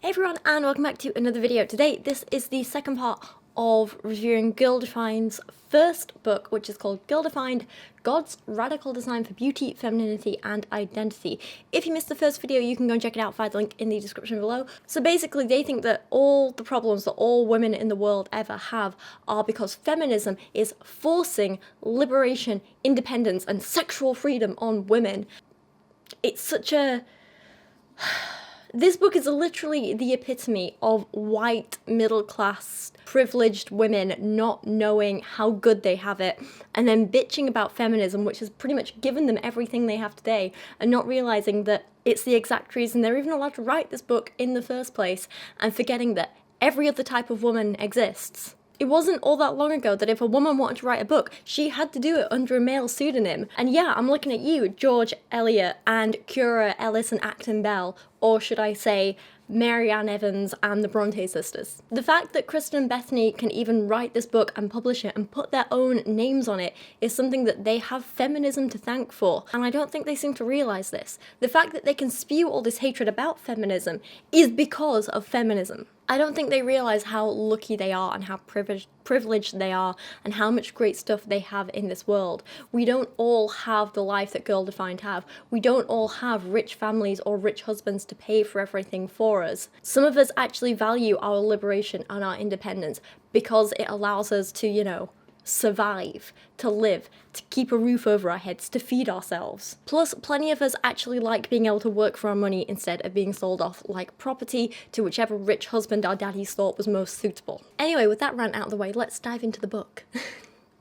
Hey everyone, and welcome back to another video. Today, this is the second part of reviewing Girl Defined's first book, which is called Girl Defined: God's Radical Design for Beauty, Femininity, and Identity. If you missed the first video, you can go and check it out via the link in the description below. So basically, they think that all the problems that all women in the world ever have are because feminism is forcing liberation, independence, and sexual freedom on women. It's such a... This book is literally the epitome of white, middle-class, privileged women not knowing how good they have it, and then bitching about feminism, which has pretty much given them everything they have today, and not realizing that it's the exact reason they're even allowed to write this book in the first place, and forgetting that every other type of woman exists. It wasn't all that long ago that if a woman wanted to write a book, she had to do it under a male pseudonym. And yeah, I'm looking at you, George Eliot and Cura Ellis and Acton Bell, or should I say, Mary Ann Evans and the Bronte sisters. The fact that Kristen and Bethany can even write this book and publish it and put their own names on it is something that they have feminism to thank for, and I don't think they seem to realize this. The fact that they can spew all this hatred about feminism is because of feminism. I don't think they realize how lucky they are and how privileged they are and how much great stuff they have in this world. We don't all have the life that Girl Defined have. We don't all have rich families or rich husbands to pay for everything for us. Some of us actually value our liberation and our independence because it allows us to, survive, to live, to keep a roof over our heads, to feed ourselves. Plus, plenty of us actually like being able to work for our money instead of being sold off like property to whichever rich husband our daddies thought was most suitable. Anyway, with that rant out of the way, let's dive into the book.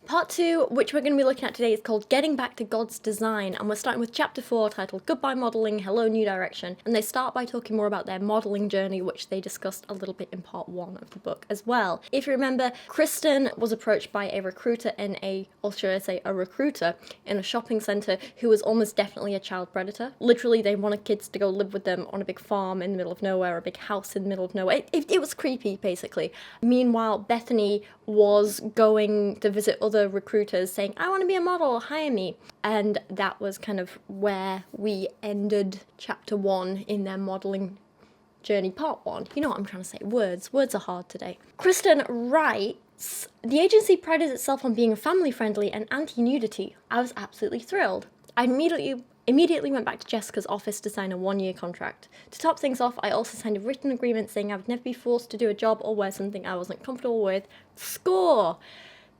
Part 2, which we're going to be looking at today, is called Getting Back to God's Design, and we're starting with Chapter 4, titled Goodbye Modelling, Hello New Direction, and they start by talking more about their modelling journey, which they discussed a little bit in Part 1 of the book as well. If you remember, Kristen was approached by a recruiter or should I say a recruiter, in a shopping centre who was almost definitely a child predator. Literally, they wanted kids to go live with them on a big farm in the middle of nowhere, a big house in the middle of nowhere. It was creepy, basically. Meanwhile, Bethany was going to visit other recruiters saying, I want to be a model, hire me. And that was kind of where we ended Chapter 1 in their modelling journey, Part 1. You know what I'm trying to say, words are hard today. Kristen writes, the agency prided itself on being family friendly and anti-nudity. I was absolutely thrilled. I immediately went back to Jessica's office to sign a 1-year contract. To top things off, I also signed a written agreement saying I would never be forced to do a job or wear something I wasn't comfortable with. Score!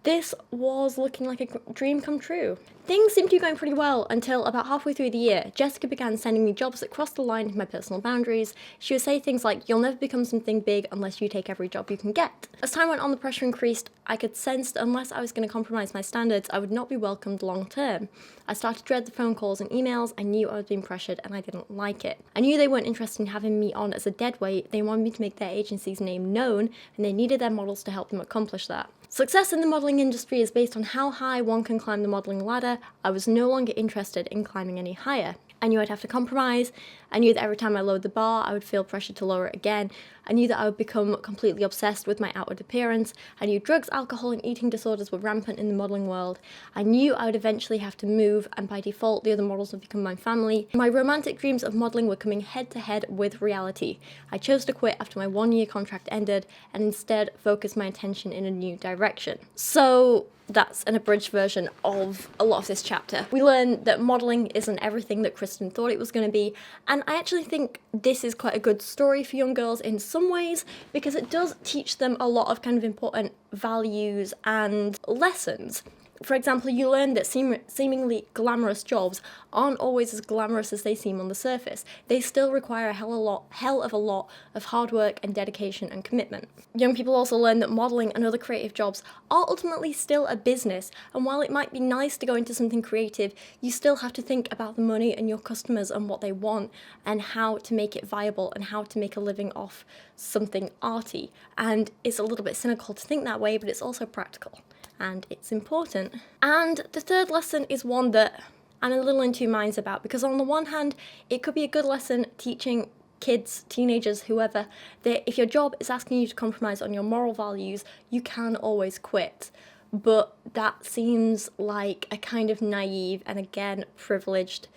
This was looking like a dream come true. Things seemed to be going pretty well until about halfway through the year. Jessica began sending me jobs that crossed the line into my personal boundaries. She would say things like, you'll never become something big unless you take every job you can get. As time went on, the pressure increased. I could sense that unless I was going to compromise my standards, I would not be welcomed long term. I started to dread the phone calls and emails. I knew I was being pressured and I didn't like it. I knew they weren't interested in having me on as a deadweight. They wanted me to make their agency's name known, and they needed their models to help them accomplish that. Success in the modelling industry is based on how high one can climb the modelling ladder. I was no longer interested in climbing any higher. I knew I'd have to compromise. I knew that every time I lowered the bar, I would feel pressure to lower it again. I knew that I would become completely obsessed with my outward appearance. I knew drugs, alcohol, and eating disorders were rampant in the modelling world. I knew I would eventually have to move, and by default, the other models would become my family. My romantic dreams of modelling were coming head to head with reality. I chose to quit after my 1-year contract ended, and instead focus my attention in a new direction. So that's an abridged version of a lot of this chapter. We learn that modelling isn't everything that Kristen thought it was going to be, and I actually think this is quite a good story for young girls in some ways, because it does teach them a lot of kind of important values and lessons. For example, you learn that seemingly glamorous jobs aren't always as glamorous as they seem on the surface. They still require a hell of a lot of hard work and dedication and commitment. Young people also learn that modelling and other creative jobs are ultimately still a business, and while it might be nice to go into something creative, you still have to think about the money and your customers and what they want and how to make it viable and how to make a living off something arty. And it's a little bit cynical to think that way, but it's also practical. And it's important. And the third lesson is one that I'm a little in two minds about, because on the one hand, it could be a good lesson teaching kids, teenagers, whoever, that if your job is asking you to compromise on your moral values, you can always quit. But that seems like a kind of naive and again privileged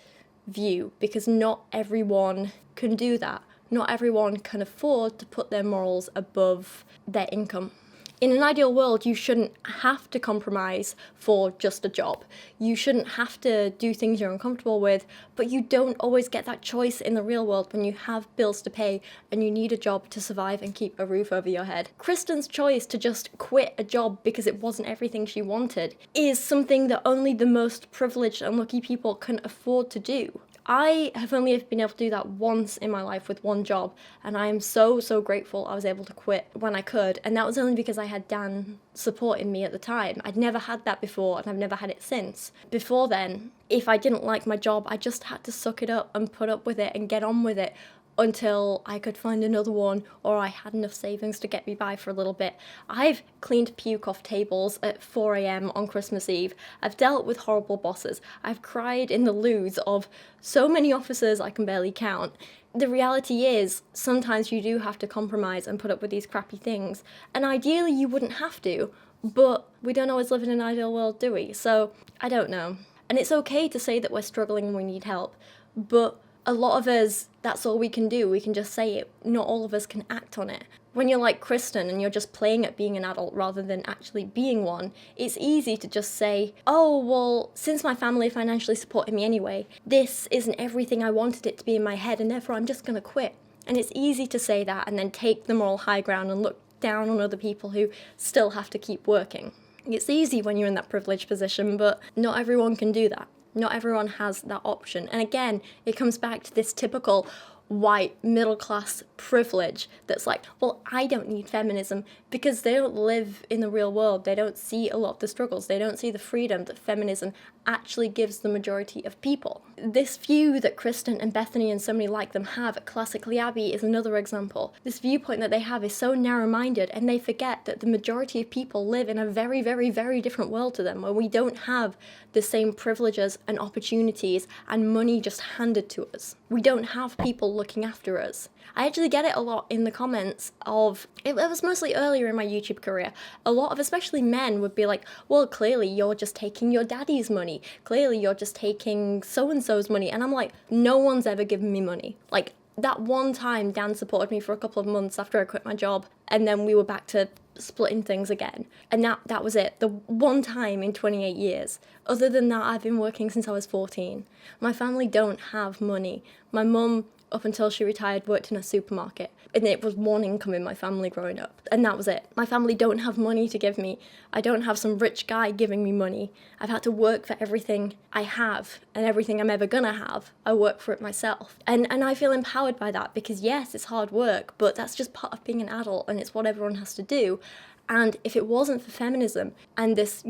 view, because not everyone can do that. not everyone can afford to put their morals above their income. In an ideal world, you shouldn't have to compromise for just a job. You shouldn't have to do things you're uncomfortable with, but you don't always get that choice in the real world when you have bills to pay and you need a job to survive and keep a roof over your head. Kristen's choice to just quit a job because it wasn't everything she wanted is something that only the most privileged and lucky people can afford to do. I have only been able to do that once in my life with one job, and I am so grateful I was able to quit when I could, and that was only because I had Dan supporting me at the time. I'd never had that before, and I've never had it since. Before then, if I didn't like my job, I just had to suck it up and put up with it and get on with it until I could find another one or I had enough savings to get me by for a little bit. I've cleaned puke off tables at 4 a.m. on Christmas Eve. I've dealt with horrible bosses. I've cried in the loos of so many officers I can barely count. The reality is, sometimes you do have to compromise and put up with these crappy things. And ideally you wouldn't have to, but we don't always live in an ideal world, do we? So, I don't know. And it's okay to say that we're struggling and we need help, but a lot of us, that's all we can do. We can just say it. Not all of us can act on it. When you're like Kristen and you're just playing at being an adult rather than actually being one, it's easy to just say, oh, well, since my family financially supported me anyway, this isn't everything I wanted it to be in my head, and therefore I'm just going to quit. And it's easy to say that and then take the moral high ground and look down on other people who still have to keep working. It's easy when you're in that privileged position, but not everyone can do that. Not everyone has that option. And again, it comes back to this typical white middle class privilege that's like, well, I don't need feminism, because they don't live in the real world. They don't see a lot of the struggles. They don't see the freedom that feminism actually gives the majority of people. This view that Kristen and Bethany and so many like them have, classically Abby, is another example. This viewpoint that they have is so narrow-minded, and they forget that the majority of people live in a very different world to them, where we don't have the same privileges and opportunities and money just handed to us. We don't have people looking after us. I actually get it a lot in the comments of, it was mostly earlier in my YouTube career, a lot of especially men would be like, well, clearly you're just taking your daddy's money. Clearly you're just taking so-and-so's money. And I'm like, no one's ever given me money. Like, that one time Dan supported me for a couple of months after I quit my job, and then we were back to splitting things again. And that was it. The one time in 28 years. Other than that, I've been working since I was 14. My family don't have money. My mum, up until she retired, worked in a supermarket, and it was one income in my family growing up, and that was it. My family don't have money to give me. I don't have some rich guy giving me money. I've had to work for everything I have, and everything I'm ever gonna have, I work for it myself. And I feel empowered by that, because yes, it's hard work, but that's just part of being an adult, and it's what everyone has to do. And if it wasn't for feminism and this,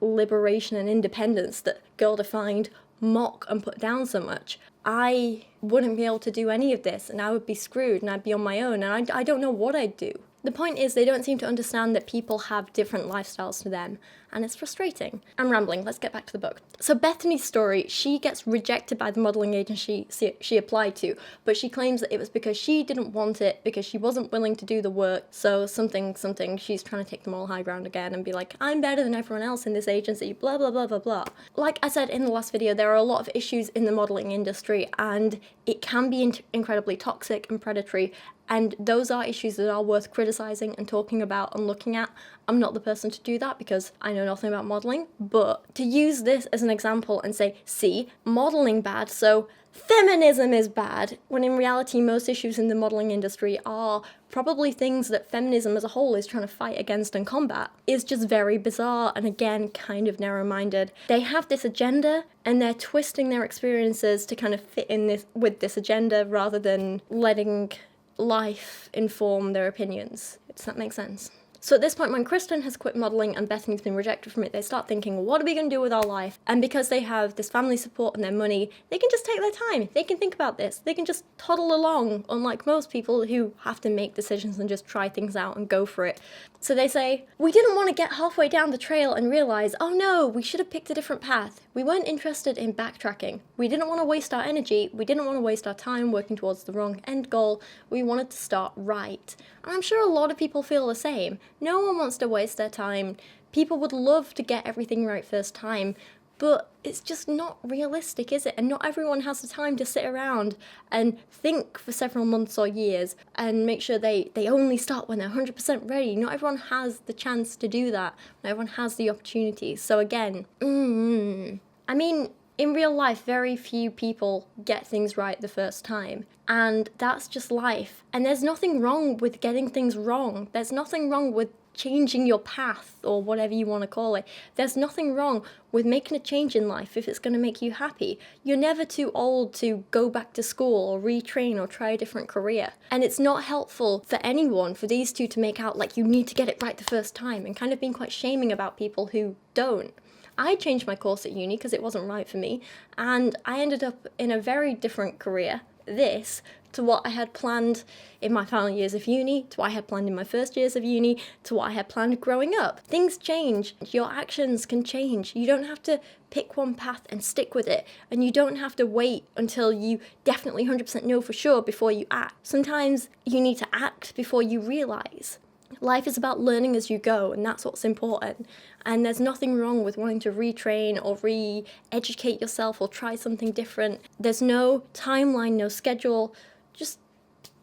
liberation and independence that Girl Defined mock and put down so much, I wouldn't be able to do any of this, and I would be screwed, and I'd be on my own, and I don't know what I'd do. The point is, they don't seem to understand that people have different lifestyles to them, and it's frustrating. I'm rambling, let's get back to the book. So Bethany's story, she gets rejected by the modelling agency she applied to, but she claims that it was because she didn't want it, because she wasn't willing to do the work, so something, she's trying to take the moral high ground again and be like, I'm better than everyone else in this agency, blah, blah, blah, blah, blah. Like I said in the last video, there are a lot of issues in the modelling industry, and it can be incredibly toxic and predatory, and those are issues that are worth criticising and talking about and looking at. I'm not the person to do that because I know nothing about modelling, but to use this as an example and say, see, modelling bad, so feminism is bad, when in reality most issues in the modelling industry are probably things that feminism as a whole is trying to fight against and combat, is just very bizarre and again kind of narrow-minded. They have this agenda and they're twisting their experiences to kind of fit in with this agenda rather than letting life inform their opinions. Does that make sense? So at this point, when Kristen has quit modelling and Bethany's been rejected from it, they start thinking, what are we going to do with our life? And because they have this family support and their money, they can just take their time. They can think about this. They can just toddle along, unlike most people who have to make decisions and just try things out and go for it. So they say, we didn't want to get halfway down the trail and realise, oh no, we should have picked a different path. We weren't interested in backtracking. We didn't want to waste our energy. We didn't want to waste our time working towards the wrong end goal. We wanted to start right. And I'm sure a lot of people feel the same. No one wants to waste their time. People would love to get everything right first time, But it's just not realistic, is it? And not everyone has the time to sit around and think for several months or years and make sure they only start when they're 100% ready. Not everyone has the chance to do that. Not everyone has the opportunity. So again, I mean, in real life, very few people get things right the first time. And that's just life. And there's nothing wrong with getting things wrong. There's nothing wrong with changing your path or whatever you want to call it. There's nothing wrong with making a change in life if it's going to make you happy. You're never too old to go back to school or retrain or try a different career. And it's not helpful for anyone for these two to make out like you need to get it right the first time and kind of being quite shaming about people who don't. I changed my course at uni because it wasn't right for me, and I ended up in a very different career, this, to what I had planned in my final years of uni, to what I had planned in my first years of uni, to what I had planned growing up. Things change. Your actions can change. You don't have to pick one path and stick with it, and you don't have to wait until you definitely 100% know for sure before you act. Sometimes you need to act before you realise. Life is about learning as you go, and that's what's important. And there's nothing wrong with wanting to retrain or re-educate yourself or try something different. There's no timeline, no schedule. Just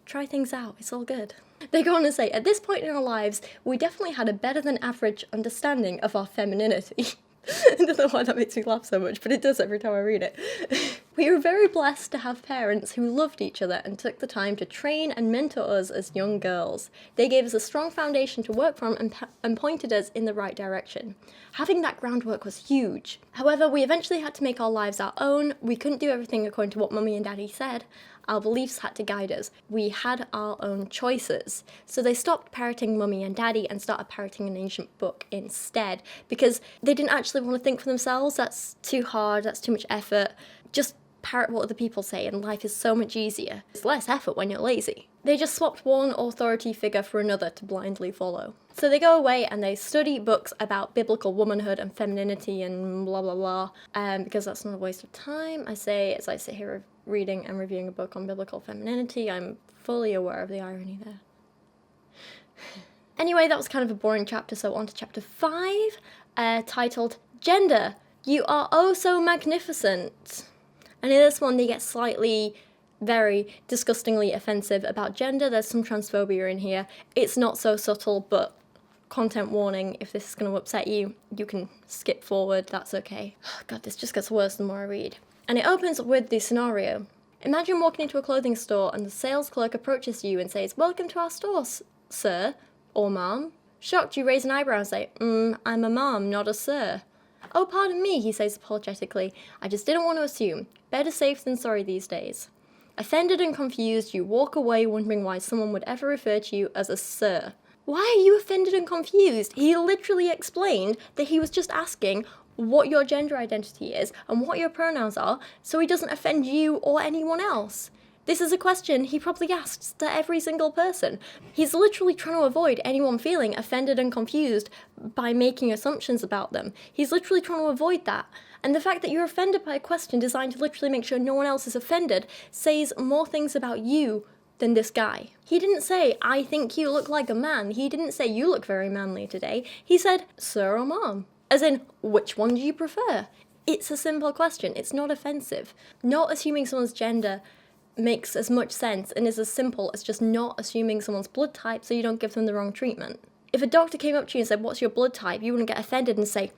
try things out. It's all good. They go on to say, at this point in our lives, we definitely had a better than average understanding of our femininity. I don't know why that makes me laugh so much, but it does every time I read it. We were very blessed to have parents who loved each other and took the time to train and mentor us as young girls. They gave us a strong foundation to work from and pointed us in the right direction. Having that groundwork was huge. However, we eventually had to make our lives our own. We couldn't do everything according to what Mummy and Daddy said. Our beliefs had to guide us. We had our own choices. So they stopped parroting Mummy and Daddy and started parroting an ancient book instead, because they didn't actually want to think for themselves. That's too hard, that's too much effort. Just parrot what other people say, and life is so much easier. It's less effort when you're lazy. They just swapped one authority figure for another to blindly follow. So they go away and they study books about biblical womanhood and femininity and blah blah blah, because that's not a waste of time. I say, as I sit here reading and reviewing a book on biblical femininity, I'm fully aware of the irony there. Anyway, that was kind of a boring chapter, so on to chapter 5, titled Gender, You Are Oh So Magnificent. And in this one, they get slightly, very disgustingly offensive about gender. There's some transphobia in here. It's not so subtle, but content warning, if this is going to upset you, you can skip forward, that's okay. God, this just gets worse the more I read. And it opens with the scenario. Imagine walking into a clothing store and the sales clerk approaches you and says, "Welcome to our store, sir," or "ma'am." Shocked, you raise an eyebrow and say, "I'm a ma'am, not a sir." "Oh, pardon me," he says apologetically. "I just didn't want to assume. Better safe than sorry these days." Offended and confused, you walk away wondering why someone would ever refer to you as a sir. Why are you offended and confused? He literally explained that he was just asking what your gender identity is and what your pronouns are, so he doesn't offend you or anyone else. This is a question he probably asks to every single person. He's literally trying to avoid anyone feeling offended and confused by making assumptions about them. He's literally trying to avoid that. And the fact that you're offended by a question designed to literally make sure no one else is offended says more things about you than this guy. He didn't say, "I think you look like a man." He didn't say, "You look very manly today." He said, "Sir or ma'am?" As in, which one do you prefer? It's a simple question. It's not offensive. Not assuming someone's gender makes as much sense and is as simple as just not assuming someone's blood type so you don't give them the wrong treatment. If a doctor came up to you and said, "What's your blood type?" you wouldn't get offended and say,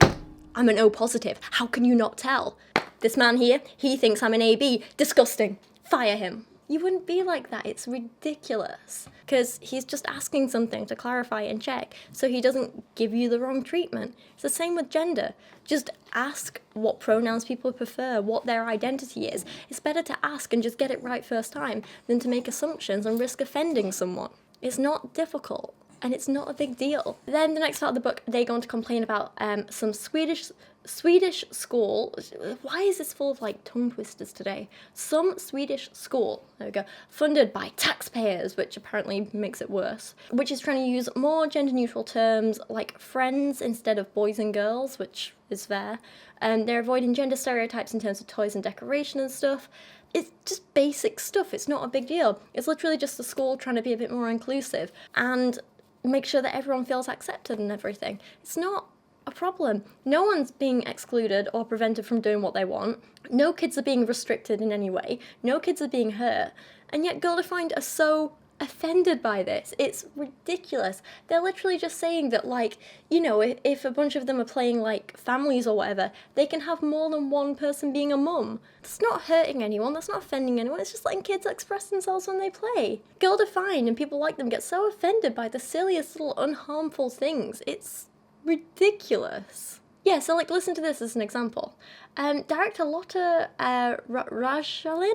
"I'm an O positive. How can you not tell? This man here, he thinks I'm an AB. Disgusting. Fire him." You wouldn't be like that. It's ridiculous. Because he's just asking something to clarify and check so he doesn't give you the wrong treatment. It's the same with gender. Just ask what pronouns people prefer, what their identity is. It's better to ask and just get it right first time than to make assumptions and risk offending someone. It's not difficult. And it's not a big deal. Then the next part of the book, they go on to complain about some Swedish school. Why is this full of like tongue twisters today? Some Swedish school, there we go, funded by taxpayers, which apparently makes it worse, which is trying to use more gender neutral terms like friends instead of boys and girls, which is fair. They're avoiding gender stereotypes in terms of toys and decoration and stuff. It's just basic stuff. It's not a big deal. It's literally just the school trying to be a bit more inclusive and make sure that everyone feels accepted and everything. It's not a problem. No one's being excluded or prevented from doing what they want. No kids are being restricted in any way. No kids are being hurt. And yet Girl Defined are so offended by this. It's ridiculous. They're literally just saying that, like, you know, if a bunch of them are playing, like, families or whatever, they can have more than one person being a mum. That's not hurting anyone. That's not offending anyone. It's just letting kids express themselves when they play. Girl Defined and people like them get so offended by the silliest little unharmful things. It's ridiculous. Yeah, so, like, listen to this as an example. Director Lotte Rajalin,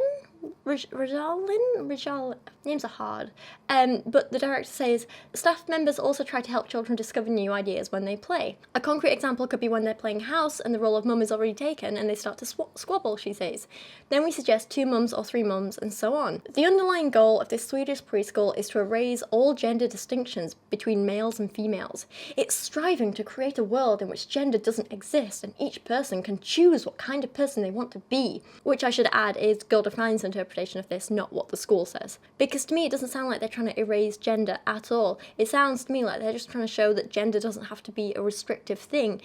names are hard, but the director says, staff members also try to help children discover new ideas when they play. A concrete example could be when they're playing house and the role of mum is already taken and they start to squabble, she says. Then we suggest 2 mums or 3 mums and so on. The underlying goal of this Swedish preschool is to erase all gender distinctions between males and females. It's striving to create a world in which gender doesn't exist and each person can choose what kind of person they want to be, which I should add is Girl Defined's interpretation of this, not what the school says. Because to me it doesn't sound like they're trying to erase gender at all. It sounds to me like they're just trying to show that gender doesn't have to be a restrictive thing,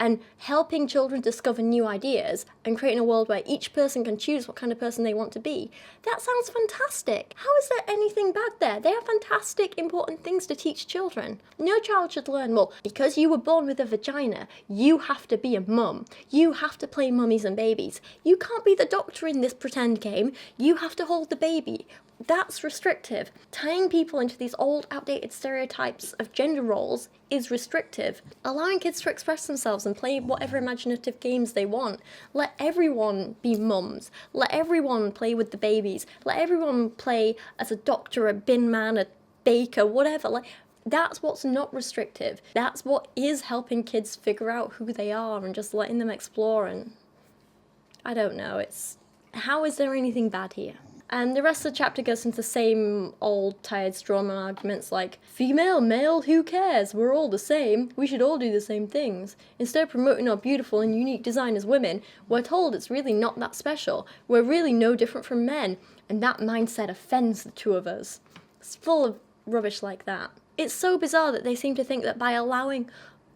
and helping children discover new ideas and creating a world where each person can choose what kind of person they want to be. That sounds fantastic. How is there anything bad there? They are fantastic, important things to teach children. No child should learn, well, because you were born with a vagina, you have to be a mum. You have to play mummies and babies. You can't be the doctor in this pretend game. You have to hold the baby. That's restrictive. Tying people into these old, outdated stereotypes of gender roles is restrictive. Allowing kids to express themselves and play whatever imaginative games they want. Let everyone be mums. Let everyone play with the babies. Let everyone play as a doctor, a bin man, a baker, whatever. Like, that's what's not restrictive. That's what is helping kids figure out who they are and just letting them explore. And I don't know, how is there anything bad here? And the rest of the chapter goes into the same old tired strawman arguments like, female, male, who cares? We're all the same. We should all do the same things. Instead of promoting our beautiful and unique design as women, we're told it's really not that special. We're really no different from men. And that mindset offends the two of us. It's full of rubbish like that. It's so bizarre that they seem to think that by allowing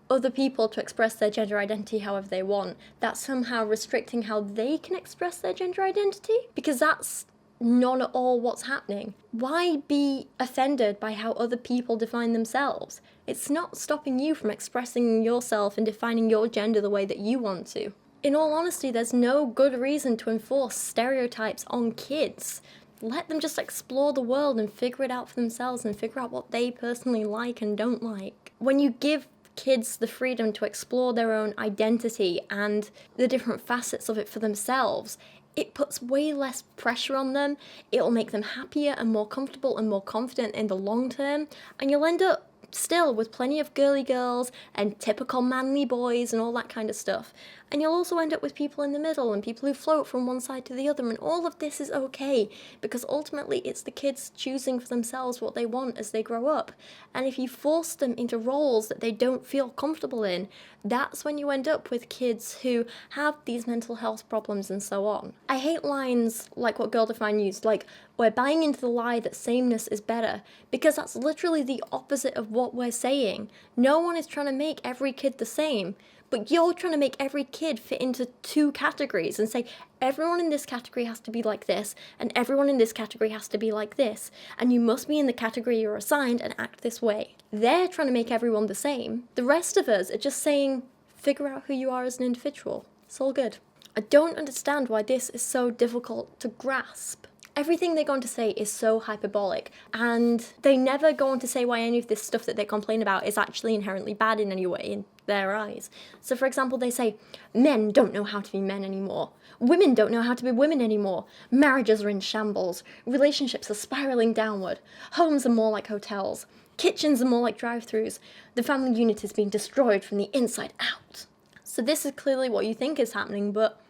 other people to express their gender identity however they want, that's somehow restricting how they can express their gender identity. Because that's not at all what's happening. Why be offended by how other people define themselves? It's not stopping you from expressing yourself and defining your gender the way that you want to. In all honesty, there's no good reason to enforce stereotypes on kids. Let them just explore the world and figure it out for themselves and figure out what they personally like and don't like. When you give kids the freedom to explore their own identity and the different facets of it for themselves, it puts way less pressure on them. It'll make them happier and more comfortable and more confident in the long term. And you'll end up still with plenty of girly girls and typical manly boys and all that kind of stuff. And you'll also end up with people in the middle and people who float from one side to the other, and all of this is okay because ultimately it's the kids choosing for themselves what they want as they grow up. And if you force them into roles that they don't feel comfortable in, that's when you end up with kids who have these mental health problems and so on. I hate lines like what Girl Defined used, like, we're buying into the lie that sameness is better, because that's literally the opposite of what we're saying. No one is trying to make every kid the same, but you're trying to make every kid fit into 2 categories and say everyone in this category has to be like this and everyone in this category has to be like this, and you must be in the category you're assigned and act this way. They're trying to make everyone the same. The rest of us are just saying, figure out who you are as an individual. It's all good. I don't understand why this is so difficult to grasp. Everything they go on to say is so hyperbolic, and they never go on to say why any of this stuff that they complain about is actually inherently bad in any way in their eyes. So for example, they say, men don't know how to be men anymore. Women don't know how to be women anymore. Marriages are in shambles. Relationships are spiraling downward. Homes are more like hotels. Kitchens are more like drive-thrus. The family unit is being destroyed from the inside out. So this is clearly what you think is happening, but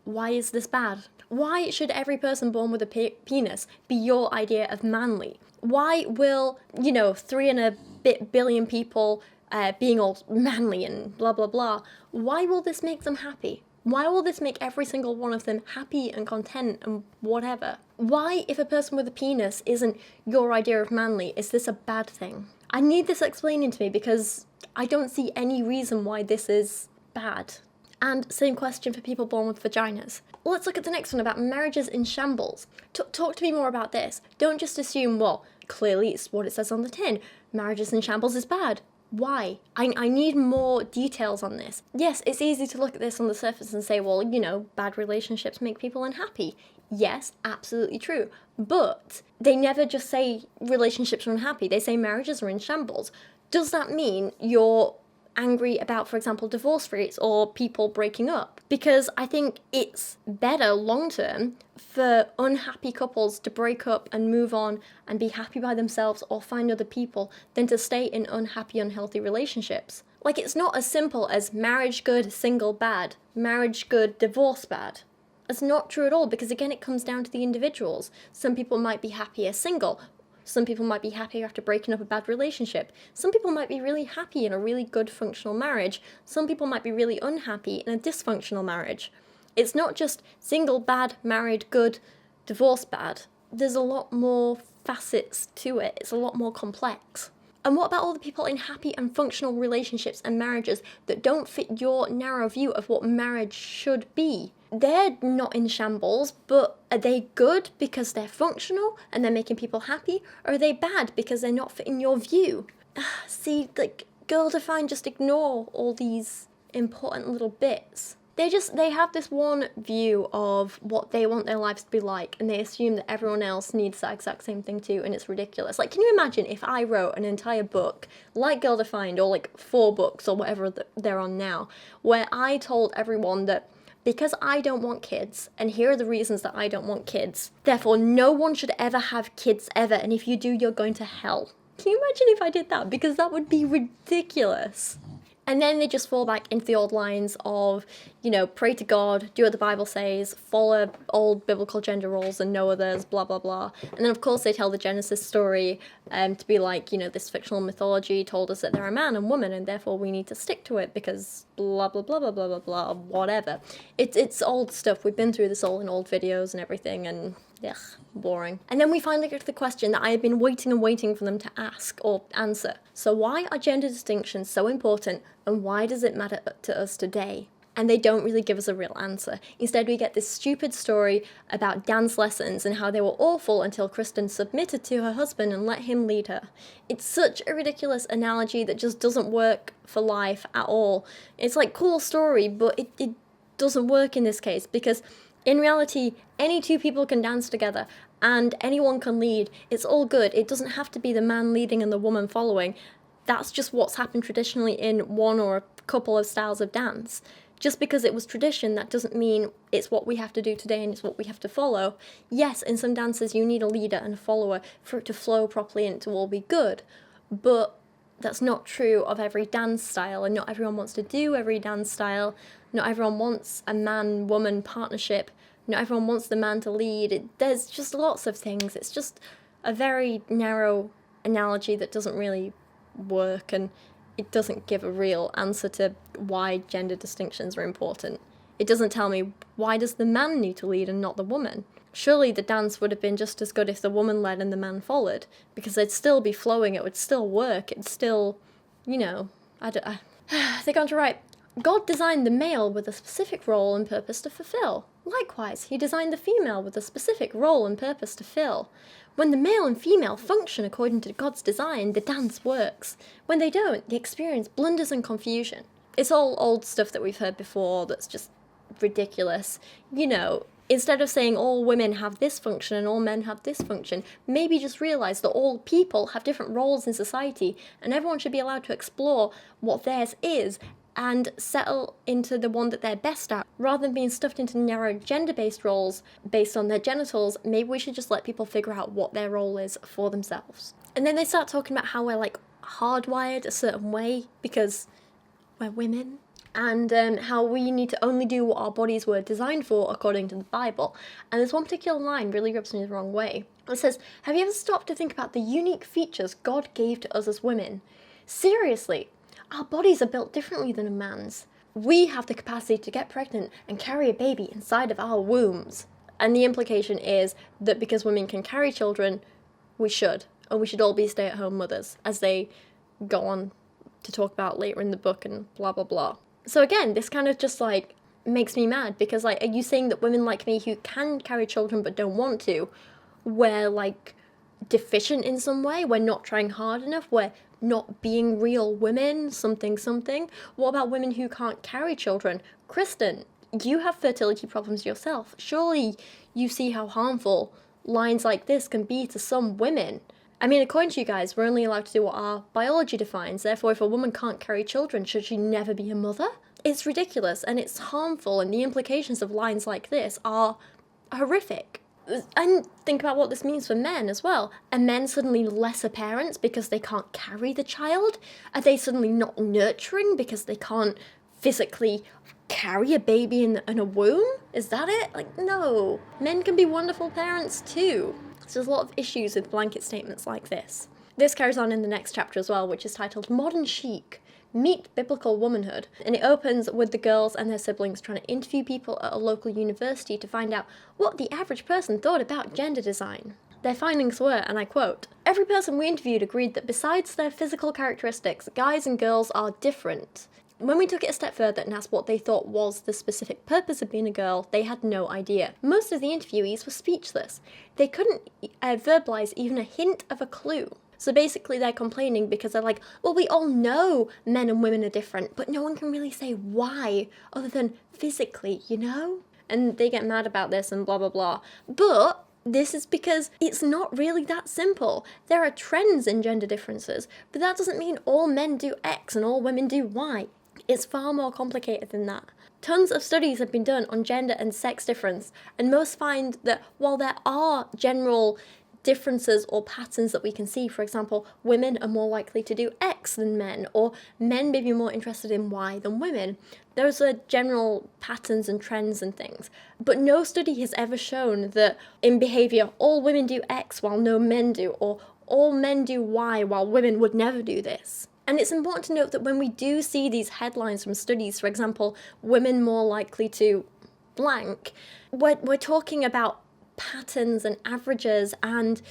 why is this bad? Why should every person born with a penis be your idea of manly? Why will, 3 and a bit billion people being all manly and blah, blah, blah, why will this make them happy? Why will this make every single one of them happy and content and whatever? Why, if a person with a penis isn't your idea of manly, is this a bad thing? I need this explaining to me because I don't see any reason why this is bad. And same question for people born with vaginas. Let's look at the next one about marriages in shambles. Talk to me more about this. Don't just assume, well, clearly it's what it says on the tin. Marriages in shambles is bad. Why? I need more details on this. Yes, it's easy to look at this on the surface and say, well, you know, bad relationships make people unhappy. Yes, absolutely true. But they never just say relationships are unhappy. They say marriages are in shambles. Does that mean you're angry about, for example, divorce rates or people breaking up? Because I think it's better long term for unhappy couples to break up and move on and be happy by themselves or find other people than to stay in unhappy, unhealthy relationships. Like, it's not as simple as marriage good, single bad, marriage good, divorce bad. It's not true at all, because again, it comes down to the individuals. Some people might be happier single. Some people might be happier after breaking up a bad relationship. Some people might be really happy in a really good functional marriage. Some people might be really unhappy in a dysfunctional marriage. It's not just single bad, married good, divorce bad. There's a lot more facets to it. It's a lot more complex. And what about all the people in happy and functional relationships and marriages that don't fit your narrow view of what marriage should be? They're not in shambles, but are they good because they're functional and they're making people happy? Or are they bad because they're not fitting your view? See, like, Girl Defined just ignore all these important little bits. They have this one view of what they want their lives to be like, and they assume that everyone else needs that exact same thing too, and it's ridiculous. Like, can you imagine if I wrote an entire book, like Girl Defined, or like 4 books, or whatever they're on now, where I told everyone that because I don't want kids, and here are the reasons that I don't want kids, therefore no one should ever have kids ever, and if you do, you're going to hell. Can you imagine if I did that? Because that would be ridiculous. And then they just fall back into the old lines of, you know, pray to God, do what the Bible says, follow old biblical gender roles and no others, blah, blah, blah. And then, of course, they tell the Genesis story to be like, you know, this fictional mythology told us that they're a man and woman, and therefore we need to stick to it because blah, blah, blah, blah, blah, blah, blah, whatever. It's old stuff. We've been through this all in old videos and everything, and ugh, boring. And then we finally get to the question that I have been waiting for them to ask or answer. So why are gender distinctions so important, and why does it matter to us today? And they don't really give us a real answer. Instead, we get this stupid story about dance lessons and how they were awful until Kristen submitted to her husband and let him lead her. It's such a ridiculous analogy that just doesn't work for life at all. It's like, cool story, but it doesn't work in this case, because in reality, any 2 people can dance together and anyone can lead. It's all good. It doesn't have to be the man leading and the woman following. That's just what's happened traditionally in one or a couple of styles of dance. Just because it was tradition, that doesn't mean it's what we have to do today and it's what we have to follow. Yes, in some dances you need a leader and a follower for it to flow properly and to all be good. But that's not true of every dance style, and not everyone wants to do every dance style. Not everyone wants a man-woman partnership. Not everyone wants the man to lead. There's just lots of things. It's just a very narrow analogy that doesn't really work, and it doesn't give a real answer to why gender distinctions are important. It doesn't tell me, why does the man need to lead and not the woman? Surely the dance would have been just as good if the woman led and the man followed, because they'd still be flowing, it would still work, it's still, you know, they go on to write, God designed the male with a specific role and purpose to fulfill. Likewise, he designed the female with a specific role and purpose to fill. When the male and female function according to God's design, the dance works. When they don't, the experience blunders and confusion. It's all old stuff that we've heard before that's just ridiculous. You know, instead of saying all women have this function and all men have this function, maybe just realise that all people have different roles in society and everyone should be allowed to explore what theirs is and settle into the one that they're best at. Rather than being stuffed into narrow gender-based roles based on their genitals, maybe we should just let people figure out what their role is for themselves. And then they start talking about how we're like hardwired a certain way because we're women, and how we need to only do what our bodies were designed for according to the Bible. And there's one particular line really rubs me the wrong way. It says, have you ever stopped to think about the unique features God gave to us as women? Seriously, our bodies are built differently than a man's. we have the capacity to get pregnant and carry a baby inside of our wombs. And the implication is that because women can carry children, we should. And we should all be stay-at-home mothers, as they go on to talk about later in the book and blah, blah, blah. So again, this kind of just, like, makes me mad, because, like, are you saying that women like me who can carry children but don't want to, we're, like, deficient in some way? We're not trying hard enough? We're not being real women? Something. What about women who can't carry children? Kristen, you have fertility problems yourself. Surely you see how harmful lines like this can be to some women. I mean, according to you guys, we're only allowed to do what our biology defines. Therefore, if a woman can't carry children, should she never be a mother? It's ridiculous, and it's harmful, and the implications of lines like this are horrific. And think about what this means for men as well. Are men suddenly lesser parents because they can't carry the child? Are they suddenly not nurturing because they can't physically carry a baby in a womb? Is that it? Like, no. Men can be wonderful parents too. So there's a lot of issues with blanket statements like this. This carries on in the next chapter as well, which is titled Modern Chic, Meet Biblical Womanhood. And it opens with the girls and their siblings trying to interview people at a local university to find out what the average person thought about gender design. Their findings were, and I quote, "Every person we interviewed agreed that besides their physical characteristics, guys and girls are different. When we took it a step further and asked what they thought was the specific purpose of being a girl, they had no idea. Most of the interviewees were speechless. They couldn't verbalize even a hint of a clue." So basically they're complaining because they're like, well, we all know men and women are different, but no one can really say why other than physically, you know? And they get mad about this and blah, blah, blah. But this is because it's not really that simple. There are trends in gender differences, but that doesn't mean all men do X and all women do Y. It's far more complicated than that. Tons of studies have been done on gender and sex difference, and most find that while there are general differences or patterns that we can see, for example, women are more likely to do X than men, or men may be more interested in Y than women. Those are general patterns and trends and things. But no study has ever shown that in behaviour all women do X while no men do, or all men do Y while women would never do this. And it's important to note that when we do see these headlines from studies, for example, women more likely to blank, we're talking about patterns and averages and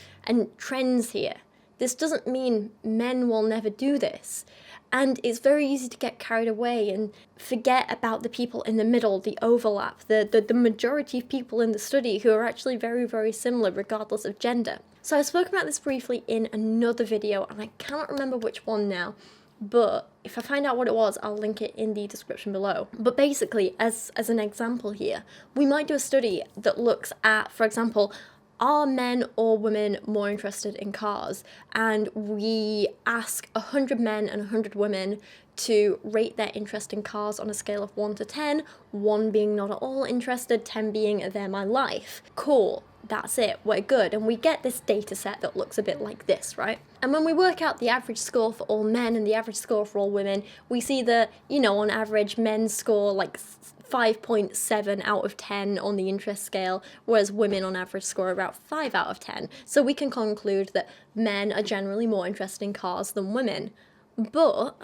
trends here. This doesn't mean men will never do this. And it's very easy to get carried away and forget about the people in the middle, the overlap, the majority of people in the study who are actually very, very similar regardless of gender. So I spoke about this briefly in another video, and I cannot remember which one now, but if I find out what it was, I'll link it in the description below. But basically, as an example here, we might do a study that looks at, for example, are men or women more interested in cars? And we ask 100 men and 100 women to rate their interest in cars on a scale of 1 to 10, 1 being not at all interested, 10 being they're my life. Cool. That's it, we're good, and we get this data set that looks a bit like this, right? And when we work out the average score for all men and the average score for all women, we see that, you know, on average, men score like 5.7 out of 10 on the interest scale, whereas women on average score about 5 out of 10. So we can conclude that men are generally more interested in cars than women. But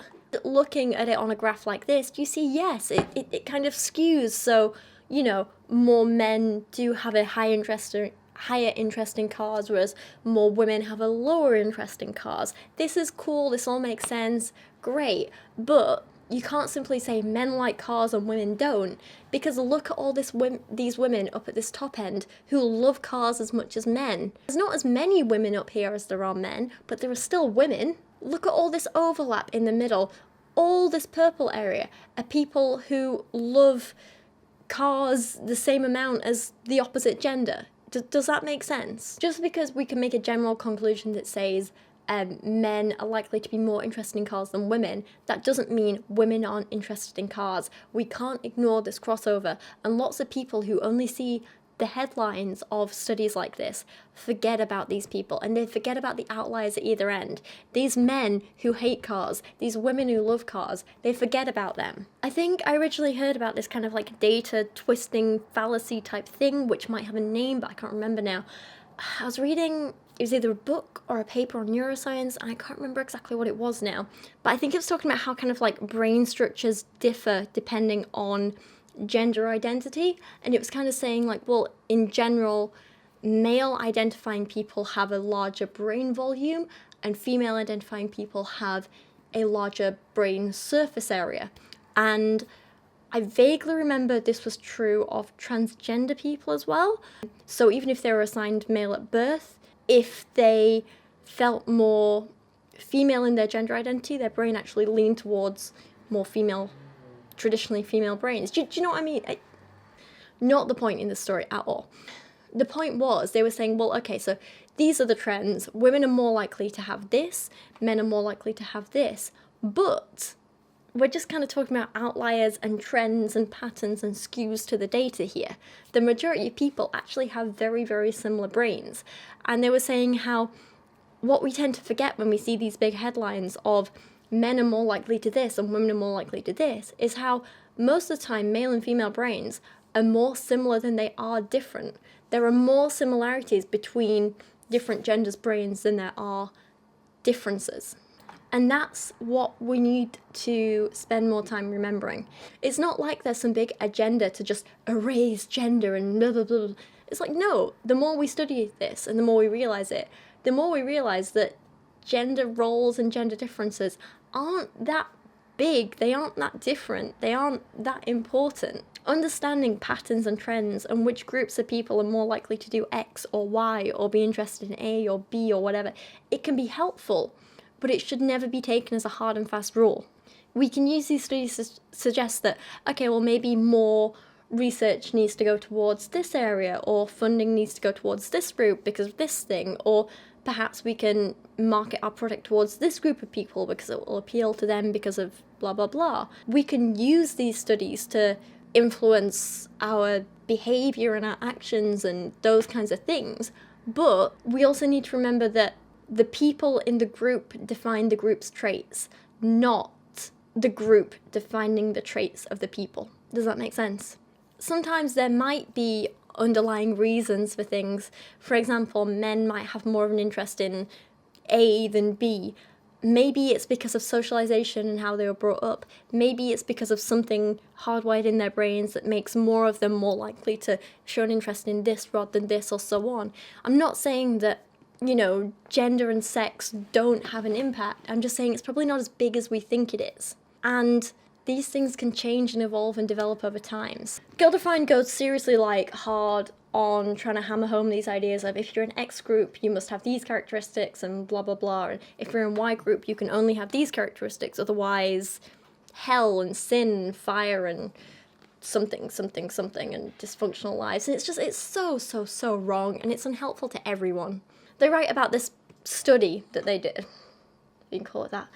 looking at it on a graph like this, do you see, yes, it kind of skews, so you know, more men do have a higher interest in cars, whereas more women have a lower interest in cars. This is cool, this all makes sense, great, but you can't simply say men like cars and women don't, because look at all these women up at this top end who love cars as much as men. There's not as many women up here as there are men, but there are still women. Look at all this overlap in the middle. All this purple area are people who love cars the same amount as the opposite gender. Does that make sense? Just because we can make a general conclusion that says men are likely to be more interested in cars than women, that doesn't mean women aren't interested in cars. We can't ignore this crossover, and lots of people who only see the headlines of studies like this forget about these people, and they forget about the outliers at either end. These men who hate cars, these women who love cars, they forget about them. I think I originally heard about this kind of like data twisting fallacy type thing, which might have a name, but I can't remember now. I was reading it was either a book or a paper on neuroscience, and I can't remember exactly what it was now, but I think it was talking about how kind of like brain structures differ depending on gender identity, and it was kind of saying like, well, in general, male identifying people have a larger brain volume and female identifying people have a larger brain surface area. And I vaguely remember this was true of transgender people as well. So even if they were assigned male at birth, if they felt more female in their gender identity, their brain actually leaned towards more female, traditionally female brains. Do you know what I mean? Not the point in the story at all. The point was, they were saying, well, okay, so these are the trends. Women are more likely to have this, men are more likely to have this, but we're just kind of talking about outliers and trends and patterns and skews to the data here. The majority of people actually have very, very similar brains. And they were saying how what we tend to forget when we see these big headlines of men are more likely to this and women are more likely to this is how most of the time male and female brains are more similar than they are different. There are more similarities between different genders' brains than there are differences. And that's what we need to spend more time remembering. It's not like there's some big agenda to just erase gender and blah, blah, blah. It's like, no, the more we study this and the more we realize it, the more we realize that gender roles and gender differences aren't that big, they aren't that different, they aren't that important. Understanding patterns and trends and which groups of people are more likely to do X or Y or be interested in A or B or whatever, it can be helpful, but it should never be taken as a hard and fast rule. We can use these studies to suggest that, okay, well, maybe more research needs to go towards this area, or funding needs to go towards this group because of this thing, or perhaps we can market our product towards this group of people because it will appeal to them because of blah, blah, blah. We can use these studies to influence our behavior and our actions and those kinds of things, but we also need to remember that the people in the group define the group's traits, not the group defining the traits of the people. Does that make sense? Sometimes there might be underlying reasons for things. For example, men might have more of an interest in A than B. Maybe it's because of socialization and how they were brought up. Maybe it's because of something hardwired in their brains that makes more of them more likely to show an interest in this rather than this, or so on. I'm not saying that, you know, gender and sex don't have an impact. I'm just saying it's probably not as big as we think it is. And these things can change and evolve and develop over times. Girl-Defined goes seriously hard on trying to hammer home these ideas of if you're in X group, you must have these characteristics and blah, blah, blah. And if you're in Y group, you can only have these characteristics. Otherwise, hell and sin and fire and something, something, something, and dysfunctional lives. And it's so wrong, and it's unhelpful to everyone. They write about this study that they did. You can call it that.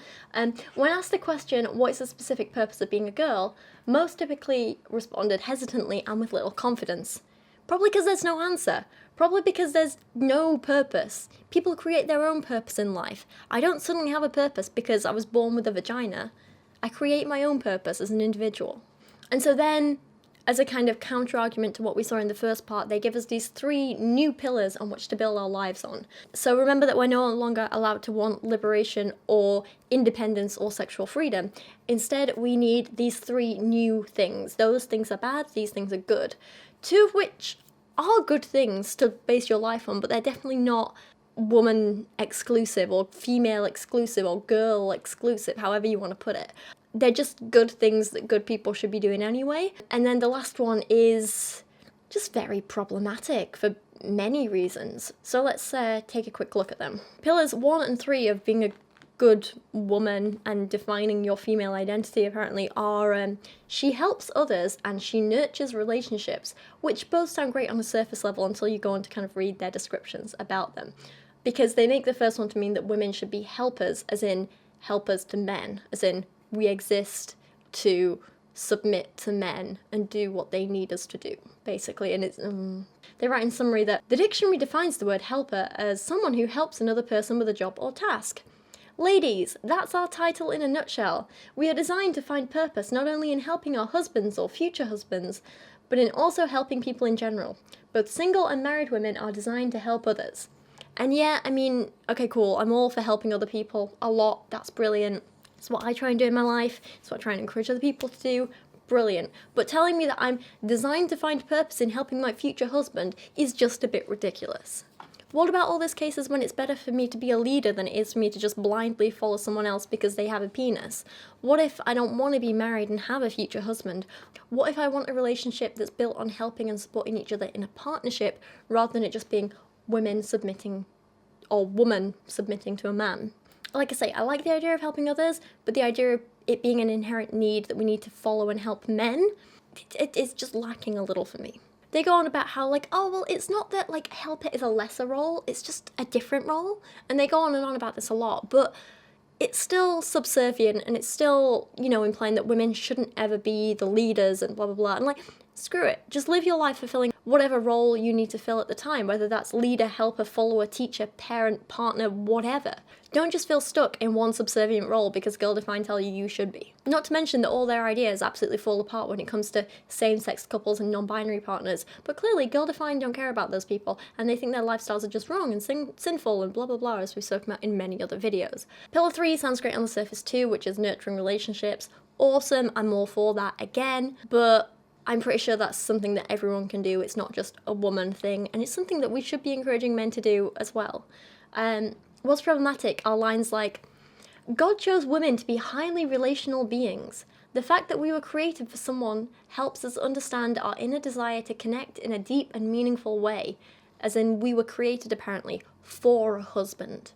When asked the question, what is the specific purpose of being a girl, most typically responded hesitantly and with little confidence. Probably because there's no answer. Probably because there's no purpose. People create their own purpose in life. I don't suddenly have a purpose because I was born with a vagina. I create my own purpose as an individual. And so then, as a kind of counter-argument to what we saw in the first part, they give us these 3 new pillars on which to build our lives on. So remember that we're no longer allowed to want liberation or independence or sexual freedom. Instead, we need these 3 new things. Those things are bad, these things are good. 2 of which are good things to base your life on, but they're definitely not woman exclusive or female exclusive or girl exclusive, however you want to put it. They're just good things that good people should be doing anyway. And then the last one is just very problematic for many reasons. So let's take a quick look at them. Pillars 1 and 3 of being a good woman and defining your female identity apparently are she helps others and she nurtures relationships, which both sound great on a surface level until you go on to kind of read their descriptions about them. Because they make the first one to mean that women should be helpers, as in helpers to men, as in we exist to submit to men and do what they need us to do, basically. And it's they write in summary that the dictionary defines the word helper as someone who helps another person with a job or task. Ladies, that's our title in a nutshell. We are designed to find purpose not only in helping our husbands or future husbands, but in also helping people in general. Both single and married women are designed to help others. And yeah, I mean, okay, cool, I'm all for helping other people a lot, that's brilliant. It's what I try and do in my life, it's what I try and encourage other people to do, brilliant. But telling me that I'm designed to find purpose in helping my future husband is just a bit ridiculous. What about all those cases when it's better for me to be a leader than it is for me to just blindly follow someone else because they have a penis? What if I don't want to be married and have a future husband? What if I want a relationship that's built on helping and supporting each other in a partnership rather than it just being women submitting or woman submitting to a man? Like I say, I like the idea of helping others, but the idea of it being an inherent need that we need to follow and help men, it is just lacking a little for me. They go on about how, like, oh, well, it's not that, like, helper is a lesser role, it's just a different role. And they go on and on about this a lot, but it's still subservient and it's still, you know, implying that women shouldn't ever be the leaders and blah, blah, blah. And, like, screw it. Just live your life fulfilling whatever role you need to fill at the time, whether that's leader, helper, follower, teacher, parent, partner, whatever. Don't just feel stuck in one subservient role because Girl Defined tell you should be. Not to mention that all their ideas absolutely fall apart when it comes to same-sex couples and non-binary partners, but clearly Girl Defined don't care about those people, and they think their lifestyles are just wrong and sinful and blah blah blah, as we've spoken about in many other videos. Pillar 3 sounds great on the surface too, which is nurturing relationships. Awesome, I'm all for that again, but I'm pretty sure that's something that everyone can do. It's not just a woman thing, and it's something that we should be encouraging men to do as well. What's problematic are lines like, God chose women to be highly relational beings. The fact that we were created for someone helps us understand our inner desire to connect in a deep and meaningful way, as in we were created apparently for a husband.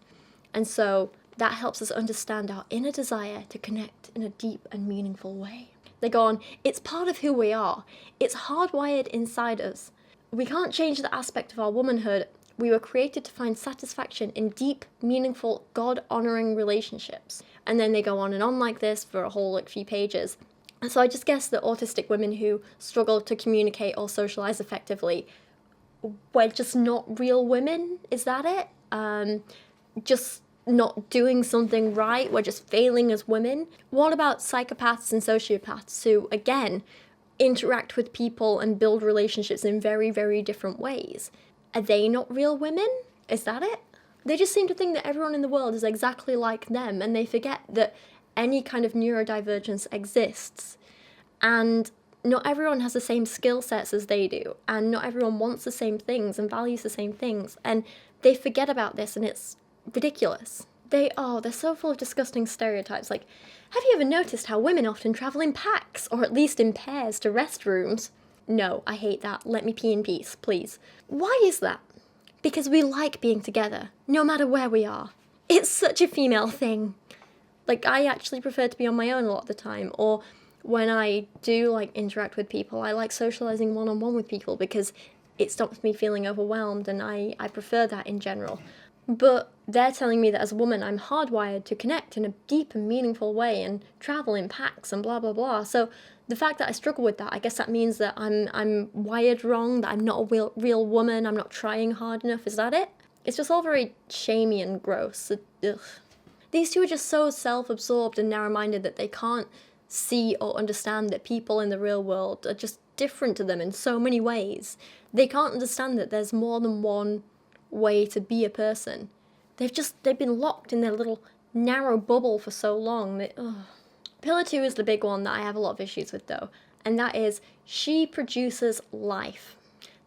And so that helps us understand our inner desire to connect in a deep and meaningful way. They go on, it's part of who we are. It's hardwired inside us. We can't change the aspect of our womanhood. We were created to find satisfaction in deep, meaningful, God-honoring relationships. And then they go on and on like this for a whole few pages. And so I just guess that autistic women who struggle to communicate or socialize effectively, we're just not real women. Is that it? Just not doing something right. We're just failing as women. What about psychopaths and sociopaths who, again, interact with people and build relationships in very, very different ways? Are they not real women? Is that it? They just seem to think that everyone in the world is exactly like them, and they forget that any kind of neurodivergence exists. And not everyone has the same skill sets as they do, and not everyone wants the same things and values the same things, and they forget about this, and it's ridiculous. They're so full of disgusting stereotypes. Like, have you ever noticed how women often travel in packs, or at least in pairs, to restrooms? No, I hate that. Let me pee in peace, please. Why is that? Because we like being together, no matter where we are. It's such a female thing. Like, I actually prefer to be on my own a lot of the time, or when I do, like, interact with people, I like socializing one-on-one with people because it stops me feeling overwhelmed, and I prefer that in general. But they're telling me that as a woman, I'm hardwired to connect in a deep and meaningful way and travel in packs and blah, blah, blah. So the fact that I struggle with that, I guess that means that I'm wired wrong, that I'm not a real woman, I'm not trying hard enough. Is that it? It's just all very shamey and gross. Ugh. These two are just so self-absorbed and narrow-minded that they can't see or understand that people in the real world are just different to them in so many ways. They can't understand that there's more than one way to be a person. They've been locked in their little narrow bubble for so long that, ugh. Pillar 2 is the big one that I have a lot of issues with though, and that is, she produces life.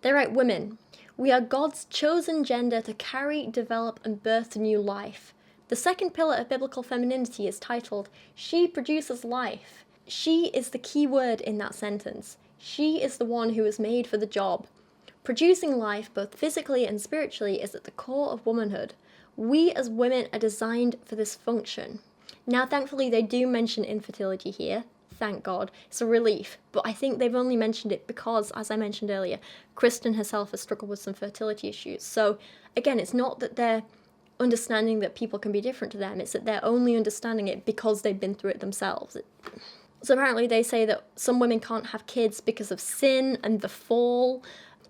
They write, women, we are God's chosen gender to carry, develop, and birth new life. The second pillar of biblical femininity is titled, She Produces Life. She is the key word in that sentence. She is the one who is made for the job. Producing life, both physically and spiritually, is at the core of womanhood. We as women are designed for this function. Now, thankfully, they do mention infertility here. Thank God. It's a relief. But I think they've only mentioned it because, as I mentioned earlier, Kristen herself has struggled with some fertility issues. So, again, it's not that they're understanding that people can be different to them. It's that they're only understanding it because they've been through it themselves. So apparently they say that some women can't have kids because of sin and the fall.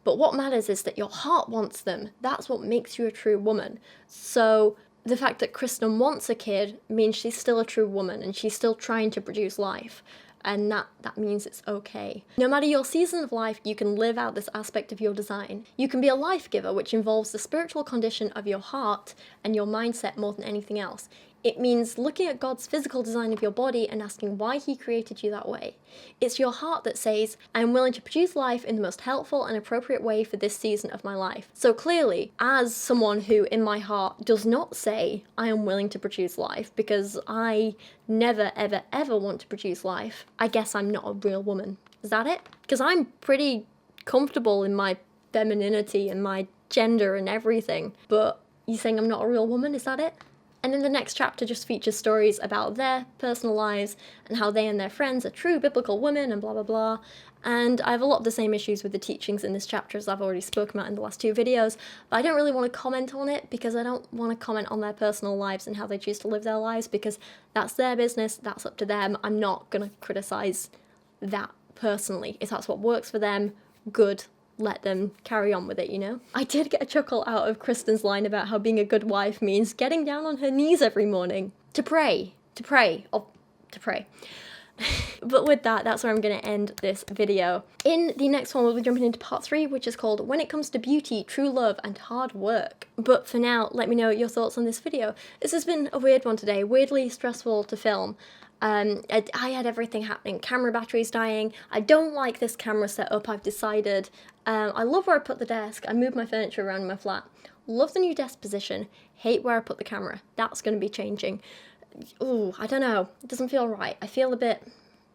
But what matters is that your heart wants them. That's what makes you a true woman. So the fact that Kristen wants a kid means she's still a true woman and she's still trying to produce life. and that means it's okay. No matter your season of life, you can live out this aspect of your design. You can be a life giver, which involves the spiritual condition of your heart and your mindset more than anything else. It means looking at God's physical design of your body and asking why he created you that way. It's your heart that says, I am willing to produce life in the most helpful and appropriate way for this season of my life. So clearly, as someone who in my heart does not say, I am willing to produce life, because I never, ever, ever want to produce life, I guess I'm not a real woman. Is that it? Because I'm pretty comfortable in my femininity and my gender and everything, but you saying I'm not a real woman, is that it? And then the next chapter just features stories about their personal lives and how they and their friends are true biblical women and blah blah blah. And I have a lot of the same issues with the teachings in this chapter as I've already spoken about in the last two videos, but I don't really want to comment on it because I don't want to comment on their personal lives and how they choose to live their lives, because that's their business, that's up to them. I'm not going to criticize that personally. If that's what works for them, good. Let them carry on with it, you know? I did get a chuckle out of Kristen's line about how being a good wife means getting down on her knees every morning to pray. But with that, that's where I'm going to end this video. In the next one, we'll be jumping into part 3, which is called When It Comes to Beauty, True Love and Hard Work. But for now, let me know your thoughts on this video. This has been a weird one today, weirdly stressful to film. I had everything happening, camera batteries dying. I don't like this camera setup, I've decided. I love where I put the desk, I moved my furniture around in my flat. Love the new desk position, hate where I put the camera. That's going to be changing. Ooh, I don't know, it doesn't feel right. I feel a bit,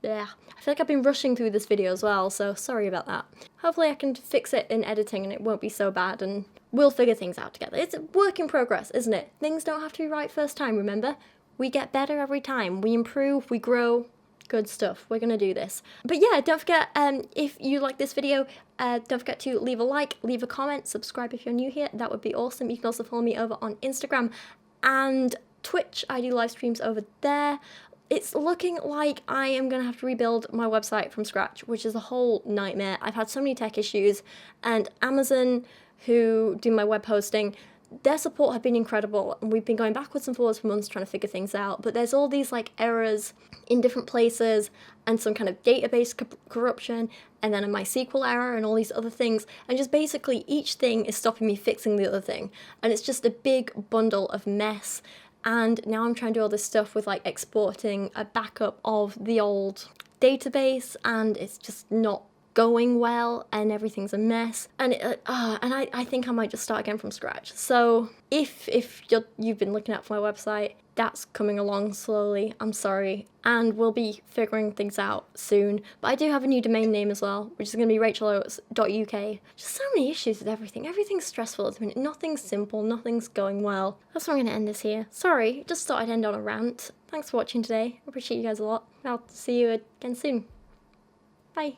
yeah. I feel like I've been rushing through this video as well, so sorry about that. Hopefully I can fix it in editing and it won't be so bad, and we'll figure things out together. It's a work in progress, isn't it? Things don't have to be right first time, remember? We get better every time. We improve, we grow. Good stuff. We're gonna do this. But yeah, don't forget, if you like this video, don't forget to leave a like, leave a comment, subscribe if you're new here. That would be awesome. You can also follow me over on Instagram and Twitch. I do live streams over there. It's looking like I am going to have to rebuild my website from scratch, which is a whole nightmare. I've had so many tech issues, and Amazon, who do my web hosting, their support have been incredible, and we've been going backwards and forwards for months trying to figure things out, but there's all these like errors in different places and some kind of database corruption and then a MySQL error and all these other things, and just basically each thing is stopping me fixing the other thing, and it's just a big bundle of mess. And now I'm trying to do all this stuff with like exporting a backup of the old database, and it's just not going well, and everything's a mess, and I think I might just start again from scratch. So if you've been looking out for my website, that's coming along slowly. I'm sorry, and we'll be figuring things out soon. But I do have a new domain name as well, which is going to be racheloates.uk. Just so many issues with everything. Everything's stressful at the minute. Nothing's simple. Nothing's going well. That's why I'm going to end this here. Sorry, just thought I'd end on a rant. Thanks for watching today. I appreciate you guys a lot. I'll see you again soon. Bye.